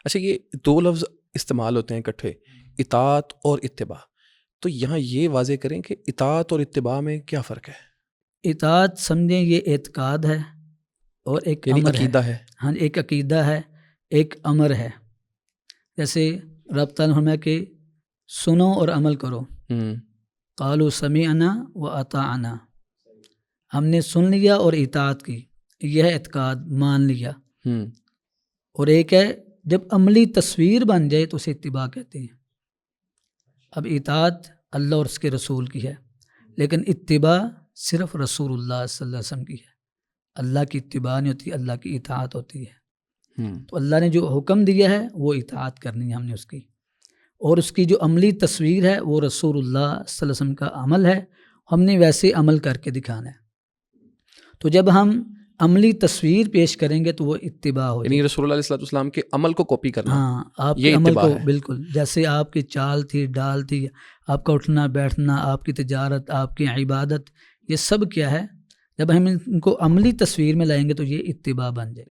اچھا یہ دو لفظ استعمال ہوتے ہیں اکٹھے، اطاعت اور اتباع، تو یہاں یہ واضح کریں کہ اطاعت اور اتباع میں کیا فرق ہے؟ اطاعت سمجھیں یہ اعتقاد ہے اور ایک یعنی امر عقیدہ ہے۔ ہاں، ایک عقیدہ ہے، ایک امر ہے۔ جیسے رب تعالیٰ نے کہ سنو اور عمل کرو، قالوا سمعنا و اطعنا، ہم نے سن لیا اور اطاعت کی، یہ اعتقاد مان لیا۔ اور ایک ہے جب عملی تصویر بن جائے تو اسے اتباع کہتے ہیں۔ اب اطاعت اللہ اور اس کے رسول کی ہے، لیکن اتباع صرف رسول اللہ صلی اللہ علیہ وسلم کی ہے۔ اللہ کی اتباع نہیں ہوتی، اللہ کی اطاعت ہوتی ہے۔ تو اللہ نے جو حکم دیا ہے وہ اطاعت کرنی ہے ہم نے اس کی، اور اس کی جو عملی تصویر ہے وہ رسول اللہ صلی اللہ علیہ وسلم کا عمل ہے، ہم نے ویسے عمل کر کے دکھانا ہے۔ تو جب ہم عملی تصویر پیش کریں گے تو وہ اتباع ہو جائے، یعنی رسول اللہ علیہ السلام کے عمل کو کاپی کرنا، ہاں، آپ کے یہ عمل اتباع کو، ہے۔ بالکل جیسے آپ کی چال تھی، ڈال تھی، آپ کا اٹھنا بیٹھنا، آپ کی تجارت، آپ کی عبادت، یہ سب کیا ہے؟ جب ہم ان کو عملی تصویر میں لائیں گے تو یہ اتباع بن جائے۔